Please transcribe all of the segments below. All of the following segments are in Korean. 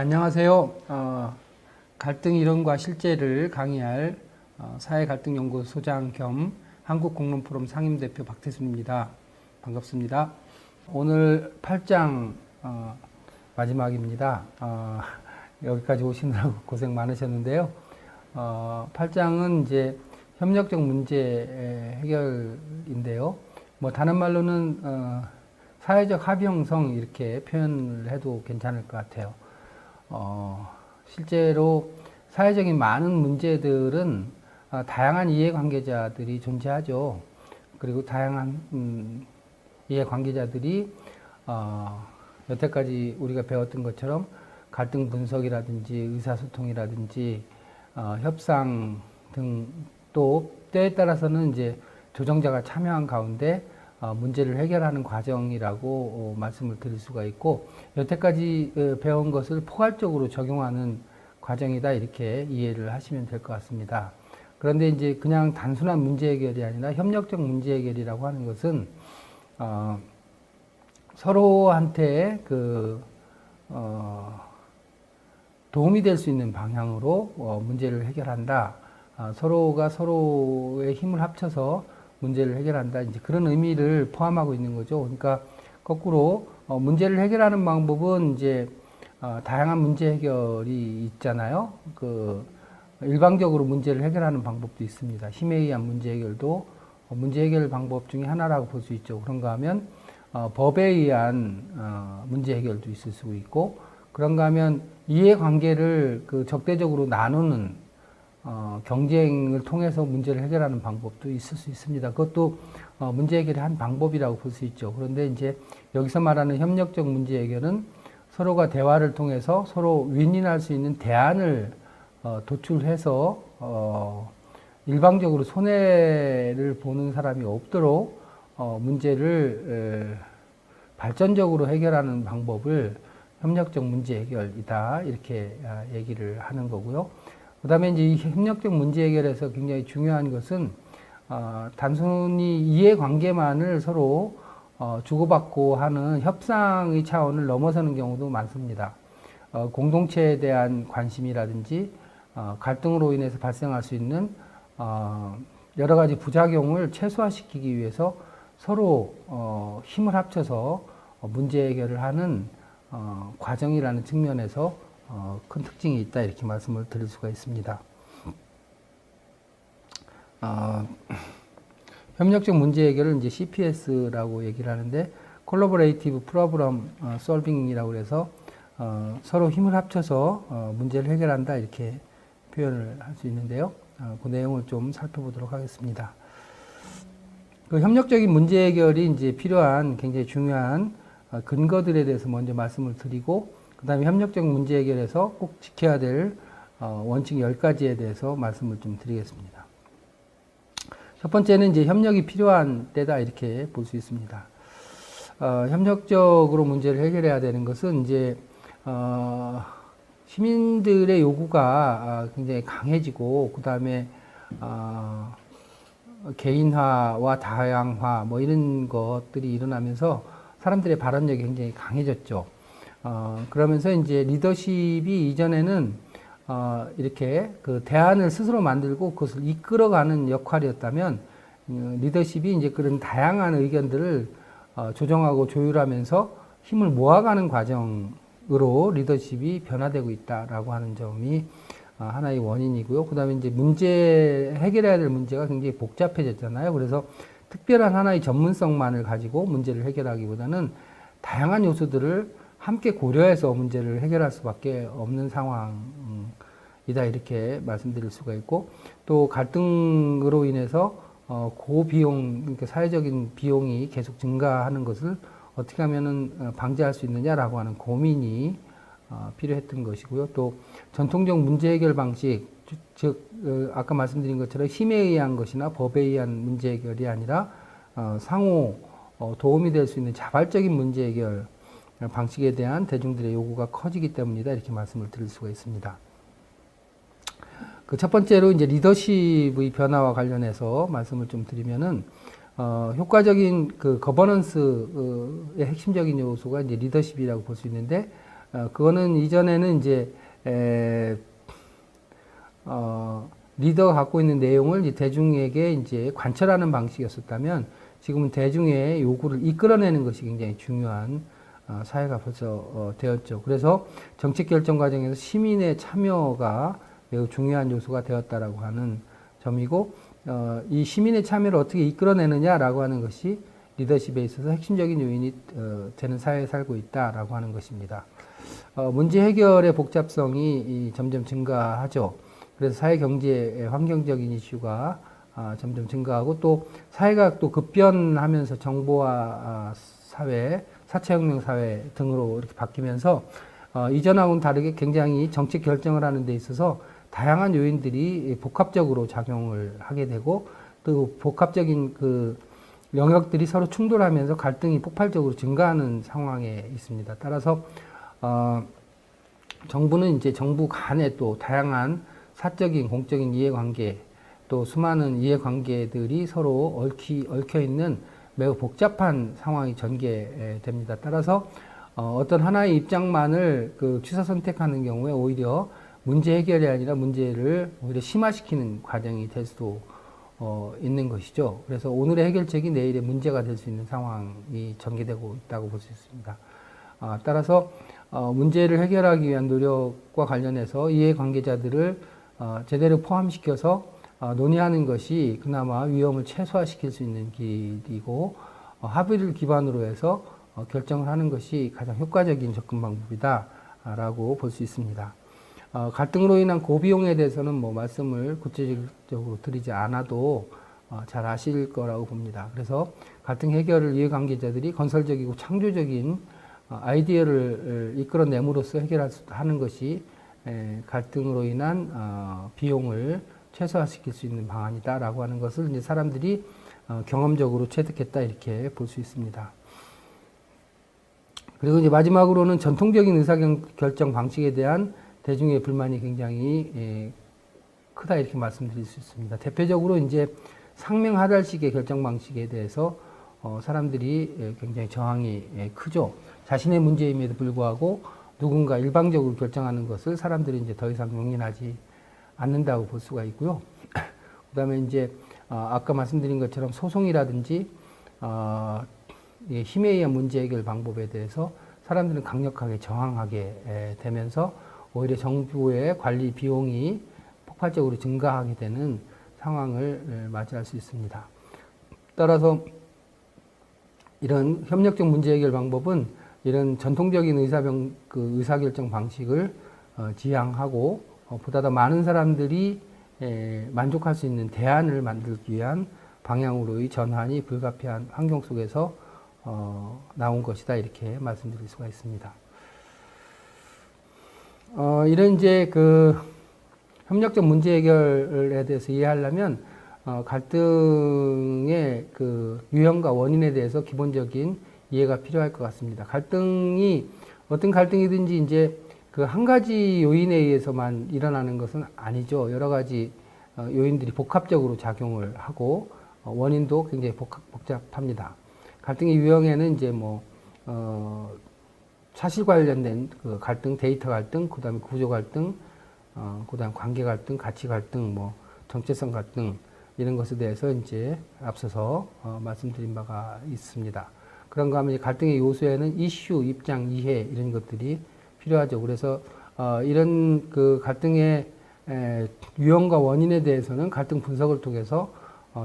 안녕하세요. 갈등 이론과 실제를 강의할 사회갈등연구소장 겸 한국공론포럼 상임대표 박태순입니다. 반갑습니다. 오늘 8장 마지막입니다. 여기까지 오시느라고 고생 많으셨는데요. 8장은 이제 협력적 문제 해결인데요. 다른 말로는 사회적 합의 형성 이렇게 표현을 해도 괜찮을 것 같아요. 실제로 사회적인 많은 문제들은 다양한 이해관계자들이 존재하죠. 그리고 다양한 이해관계자들이 여태까지 우리가 배웠던 것처럼 갈등 분석이라든지 의사소통이라든지 협상 등 또 때에 따라서는 이제 조정자가 참여한 가운데 문제를 해결하는 과정이라고 말씀을 드릴 수가 있고, 여태까지 배운 것을 포괄적으로 적용하는 과정이다 이렇게 이해를 하시면 될 것 같습니다. 그런데 이제 그냥 단순한 문제 해결이 아니라 협력적 문제 해결이라고 하는 것은 서로한테 도움이 될 수 있는 방향으로 문제를 해결한다. 서로가 서로의 힘을 합쳐서 문제를 해결한다. 이제 그런 의미를 포함하고 있는 거죠. 그러니까 거꾸로 문제를 해결하는 방법은 이제 다양한 문제 해결이 있잖아요. 일방적으로 문제를 해결하는 방법도 있습니다. 힘에 의한 문제 해결도 문제 해결 방법 중에 하나라고 볼 수 있죠. 그런가 하면 법에 의한 문제 해결도 있을 수 있고, 그런가 하면 이해관계를 적대적으로 나누는 경쟁을 통해서 문제를 해결하는 방법도 있을 수 있습니다. 그것도 문제 해결의 한 방법이라고 볼 수 있죠. 그런데 이제 여기서 말하는 협력적 문제 해결은 서로가 대화를 통해서 서로 윈윈할 수 있는 대안을 도출해서 일방적으로 손해를 보는 사람이 없도록 문제를 발전적으로 해결하는 방법을 협력적 문제 해결이다 이렇게 얘기를 하는 거고요. 그 다음에 이제 이 협력적 문제 해결에서 굉장히 중요한 것은 단순히 이해관계만을 서로 주고받고 하는 협상의 차원을 넘어서는 경우도 많습니다. 공동체에 대한 관심이라든지 갈등으로 인해서 발생할 수 있는 여러 가지 부작용을 최소화시키기 위해서 서로 힘을 합쳐서 문제 해결을 하는 과정이라는 측면에서 큰 특징이 있다 이렇게 말씀을 드릴 수가 있습니다. 협력적 문제 해결을 이제 CPS라고 얘기를 하는데, Collaborative Problem Solving이라고 해서 서로 힘을 합쳐서 문제를 해결한다 이렇게 표현을 할 수 있는데요. 그 내용을 좀 살펴보도록 하겠습니다. 협력적인 문제 해결이 이제 필요한 굉장히 중요한 근거들에 대해서 먼저 말씀을 드리고, 그 다음에 협력적 문제 해결에서 꼭 지켜야 될 원칙 10가지에 대해서 말씀을 좀 드리겠습니다. 첫 번째는 이제 협력이 필요한 때다 이렇게 볼 수 있습니다. 협력적으로 문제를 해결해야 되는 것은 이제 시민들의 요구가 굉장히 강해지고, 그 다음에 개인화와 다양화 이런 것들이 일어나면서 사람들의 발언력이 굉장히 강해졌죠. 그러면서 이제 리더십이 이전에는 이렇게 대안을 스스로 만들고 그것을 이끌어가는 역할이었다면, 리더십이 이제 그런 다양한 의견들을 조정하고 조율하면서 힘을 모아가는 과정으로 리더십이 변화되고 있다라고 하는 점이 하나의 원인이고요. 그 다음에 이제 해결해야 될 문제가 굉장히 복잡해졌잖아요. 그래서 특별한 하나의 전문성만을 가지고 문제를 해결하기보다는 다양한 요소들을 함께 고려해서 문제를 해결할 수밖에 없는 상황이다 이렇게 말씀드릴 수가 있고, 또 갈등으로 인해서 고비용, 그러니까 사회적인 비용이 계속 증가하는 것을 어떻게 하면은 방지할 수 있느냐라고 하는 고민이 필요했던 것이고요. 또 전통적 문제 해결 방식, 즉 아까 말씀드린 것처럼 힘에 의한 것이나 법에 의한 문제 해결이 아니라 상호 도움이 될 수 있는 자발적인 문제 해결 방식에 대한 대중들의 요구가 커지기 때문이다 이렇게 말씀을 드릴 수가 있습니다. 첫 번째로 이제 리더십의 변화와 관련해서 말씀을 좀 드리면은 효과적인 그 거버넌스의 핵심적인 요소가 이제 리더십이라고 볼 수 있는데, 그거는 이전에는 이제 리더가 갖고 있는 내용을 이제 대중에게 이제 관철하는 방식이었었다면 지금은 대중의 요구를 이끌어내는 것이 굉장히 중요한 사회가 벌써 되었죠. 그래서 정책 결정 과정에서 시민의 참여가 매우 중요한 요소가 되었다라고 하는 점이고, 이 시민의 참여를 어떻게 이끌어내느냐라고 하는 것이 리더십에 있어서 핵심적인 요인이 되는 사회에 살고 있다라고 하는 것입니다. 문제 해결의 복잡성이 점점 증가하죠. 그래서 사회 경제 환경적인 이슈가 점점 증가하고, 또 사회가 또 급변하면서 정보화 사회, 4차 혁명 사회 등으로 이렇게 바뀌면서 이전하고는 다르게 굉장히 정책 결정을 하는 데 있어서 다양한 요인들이 복합적으로 작용을 하게 되고, 또 복합적인 그 영역들이 서로 충돌하면서 갈등이 폭발적으로 증가하는 상황에 있습니다. 따라서 정부는 이제 정부 간에 또 다양한 사적인 공적인 이해관계, 또 수많은 이해관계들이 서로 얽혀 있는 매우 복잡한 상황이 전개됩니다. 따라서 어떤 하나의 입장만을 그 취사 선택하는 경우에 오히려 문제 해결이 아니라 문제를 오히려 심화시키는 과정이 될 수도 있는 것이죠. 그래서 오늘의 해결책이 내일의 문제가 될 수 있는 상황이 전개되고 있다고 볼 수 있습니다. 따라서 문제를 해결하기 위한 노력과 관련해서 이해관계자들을 제대로 포함시켜서 논의하는 것이 그나마 위험을 최소화시킬 수 있는 길이고, 합의를 기반으로 해서 결정을 하는 것이 가장 효과적인 접근 방법이다라고 볼 수 있습니다. 갈등으로 인한 고비용에 대해서는 뭐 말씀을 구체적으로 드리지 않아도 잘 아실 거라고 봅니다. 그래서 갈등 해결을 이해관계자들이 건설적이고 창조적인 아이디어를 이끌어냄으로써 해결하는 것이 갈등으로 인한 비용을 최소화시킬 수 있는 방안이다라고 하는 것을 이제 사람들이 경험적으로 체득했다, 이렇게 볼 수 있습니다. 그리고 이제 마지막으로는 전통적인 의사결정 방식에 대한 대중의 불만이 굉장히 크다, 이렇게 말씀드릴 수 있습니다. 대표적으로 이제 상명하달식의 결정 방식에 대해서 사람들이 굉장히 저항이 크죠. 자신의 문제임에도 불구하고 누군가 일방적으로 결정하는 것을 사람들이 이제 더 이상 용인하지 않는다고 볼 수가 있고요. 그 다음에 이제 아까 말씀드린 것처럼 소송이라든지 힘에 의한 문제 해결 방법에 대해서 사람들은 강력하게 저항하게 되면서 오히려 정부의 관리 비용이 폭발적으로 증가하게 되는 상황을 맞이할 수 있습니다. 따라서 이런 협력적 문제 해결 방법은 이런 전통적인 의사결정 방식을 지향하고 보다 더 많은 사람들이 만족할 수 있는 대안을 만들기 위한 방향으로의 전환이 불가피한 환경 속에서 나온 것이다, 이렇게 말씀드릴 수가 있습니다. 이런 이제 그 협력적 문제 해결에 대해서 이해하려면 갈등의 그 유형과 원인에 대해서 기본적인 이해가 필요할 것 같습니다. 갈등이 어떤 갈등이든지 이제 그 한 가지 요인에 의해서만 일어나는 것은 아니죠. 여러 가지 요인들이 복합적으로 작용을 하고 원인도 굉장히 복잡합니다. 갈등의 유형에는 이제 뭐 사실 관련된 그 갈등, 데이터 갈등, 그 다음에 구조 갈등, 그 다음 관계 갈등, 가치 갈등, 뭐 정체성 갈등, 이런 것에 대해서 이제 앞서서 말씀드린 바가 있습니다. 그런가 하면 갈등의 요소에는 이슈, 입장, 이해, 이런 것들이 필요하죠. 그래서 이런 그 갈등의 유형과 원인에 대해서는 갈등 분석을 통해서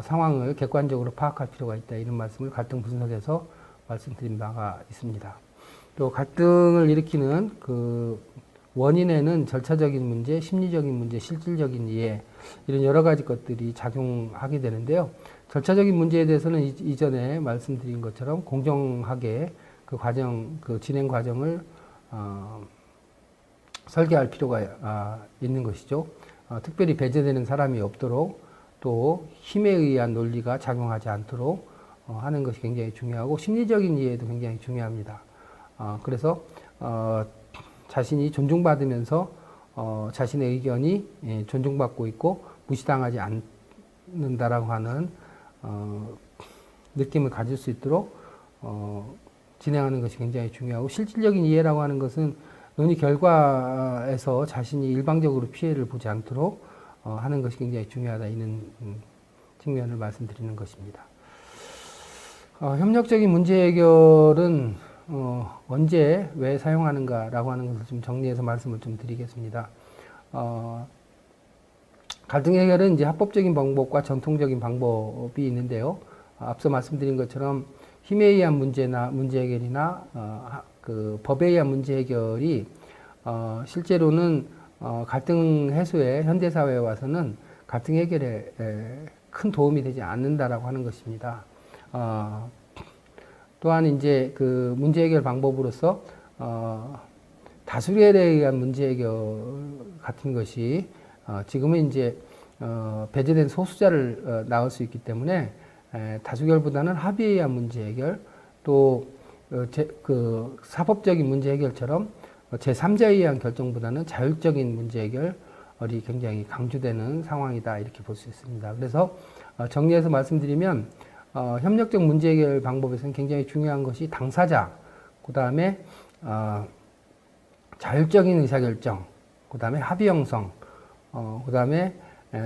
상황을 객관적으로 파악할 필요가 있다, 이런 말씀을 갈등 분석에서 말씀드린 바가 있습니다. 또 갈등을 일으키는 그 원인에는 절차적인 문제, 심리적인 문제, 실질적인 이해, 이런 여러 가지 것들이 작용하게 되는데요. 절차적인 문제에 대해서는 이전에 말씀드린 것처럼 공정하게 그 과정, 그 진행 과정을 설계할 필요가 있는 것이죠. 특별히 배제되는 사람이 없도록, 또 힘에 의한 논리가 작용하지 않도록 하는 것이 굉장히 중요하고, 심리적인 이해도 굉장히 중요합니다. 그래서 자신이 존중받으면서 자신의 의견이 존중받고 있고 무시당하지 않는다라고 하는 느낌을 가질 수 있도록 진행하는 것이 굉장히 중요하고, 실질적인 이해라고 하는 것은 논의 결과에서 자신이 일방적으로 피해를 보지 않도록 하는 것이 굉장히 중요하다 이런 측면을 말씀드리는 것입니다. 협력적인 문제 해결은 언제 왜 사용하는가라고 하는 것을 좀 정리해서 말씀을 좀 드리겠습니다. 갈등 해결은 이제 합법적인 방법과 전통적인 방법이 있는데요. 앞서 말씀드린 것처럼 힘에 의한 문제나 문제 해결이나 그 법에 의한 문제 해결이 실제로는 갈등 해소에 현대 사회에 와서는 갈등 해결에 큰 도움이 되지 않는다라고 하는 것입니다. 또한 이제 그 문제 해결 방법으로서 다수결에 의한 문제 해결 같은 것이 지금은 이제 배제된 소수자를 낳을 수 있기 때문에 다수결보다는 합의에 의한 문제 해결 또 그 사법적인 문제 해결처럼 제3자에 의한 결정보다는 자율적인 문제 해결이 굉장히 강조되는 상황이다 이렇게 볼 수 있습니다. 그래서 정리해서 말씀드리면 협력적 문제 해결 방법에서는 굉장히 중요한 것이 당사자, 그 다음에 자율적인 의사결정, 그 다음에 합의 형성, 그 다음에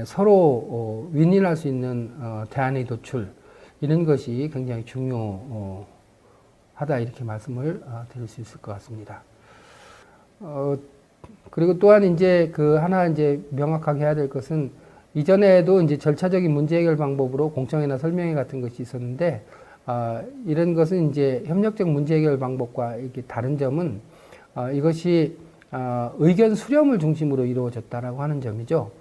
서로 윈윈할 수 있는 대안의 도출 이런 것이 굉장히 중요하다 이렇게 말씀을 드릴 수 있을 것 같습니다. 그리고 또한 이제 그 하나 이제 명확하게 해야 될 것은 이전에도 이제 절차적인 문제 해결 방법으로 공청회나 설명회 같은 것이 있었는데 이런 것은 이제 협력적 문제 해결 방법과 이렇게 다른 점은 이것이 의견 수렴을 중심으로 이루어졌다라고 하는 점이죠.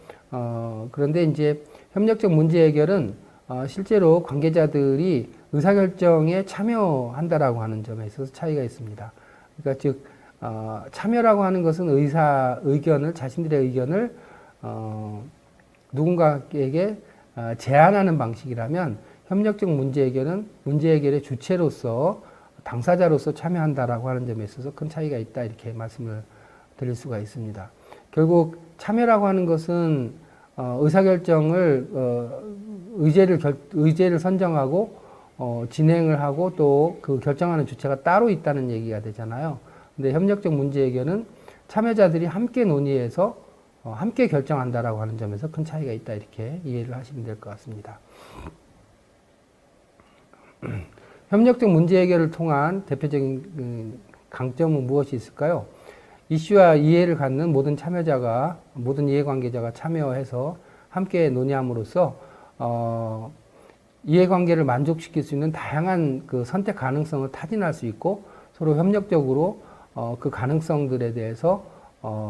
그런데 이제 협력적 문제 해결은 실제로 관계자들이 의사결정에 참여한다라고 하는 점에 있어서 차이가 있습니다. 그러니까 즉 참여라고 하는 것은 의견을 자신들의 의견을 누군가에게 제안하는 방식이라면 협력적 문제 해결은 문제 해결의 주체로서 당사자로서 참여한다라고 하는 점에 있어서 큰 차이가 있다 이렇게 말씀을 드릴 수가 있습니다. 결국 참여라고 하는 것은 의사결정을 의제를 선정하고 진행을 하고 또 그 결정하는 주체가 따로 있다는 얘기가 되잖아요. 근데 협력적 문제 해결은 참여자들이 함께 논의해서 함께 결정한다라고 하는 점에서 큰 차이가 있다 이렇게 이해를 하시면 될 것 같습니다. 협력적 문제 해결을 통한 대표적인 강점은 무엇이 있을까요? 이슈와 이해를 갖는 모든 참여자가 모든 이해관계자가 참여해서 함께 논의함으로써 이해관계를 만족시킬 수 있는 다양한 그 선택 가능성을 타진할 수 있고 서로 협력적으로 그 가능성들에 대해서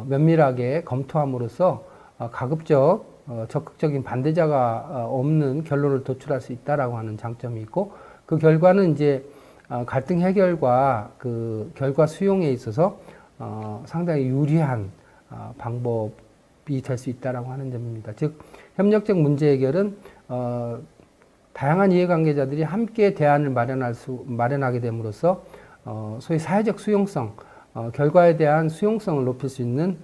면밀하게 검토함으로써 가급적 적극적인 반대자가 없는 결론을 도출할 수 있다라고 하는 장점이 있고 그 결과는 이제 갈등 해결과 그 결과 수용에 있어서 상당히 유리한 방법이 될 수 있다라고 하는 점입니다. 즉 협력적 문제 해결은 다양한 이해관계자들이 함께 대안을 마련하게 됨으로써 소위 사회적 수용성, 결과에 대한 수용성을 높일 수 있는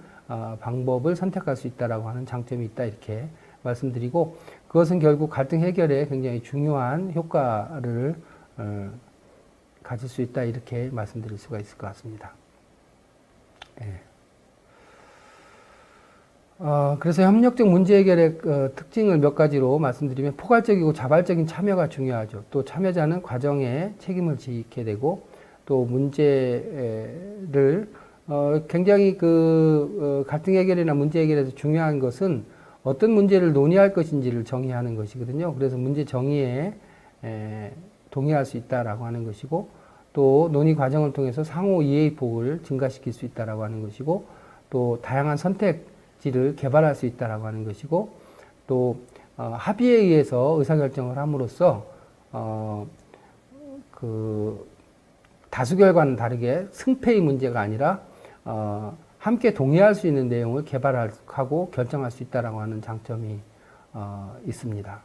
방법을 선택할 수 있다라고 하는 장점이 있다 이렇게 말씀드리고 그것은 결국 갈등 해결에 굉장히 중요한 효과를 가질 수 있다 이렇게 말씀드릴 수가 있을 것 같습니다. 예. 그래서 협력적 문제 해결의 특징을 몇 가지로 말씀드리면 포괄적이고 자발적인 참여가 중요하죠. 또 참여자는 과정에 책임을 지게 되고 또 문제를 굉장히 그 갈등 해결이나 문제 해결에서 중요한 것은 어떤 문제를 논의할 것인지를 정의하는 것이거든요. 그래서 문제 정의에 동의할 수 있다라고 하는 것이고 또 논의 과정을 통해서 상호 이해의 폭을 증가시킬 수 있다라고 하는 것이고 또 다양한 선택지를 개발할 수 있다라고 하는 것이고 또 합의에 의해서 의사결정을 함으로써 그 다수결과는 다르게 승패의 문제가 아니라 함께 동의할 수 있는 내용을 개발하고 결정할 수 있다라고 하는 장점이 있습니다.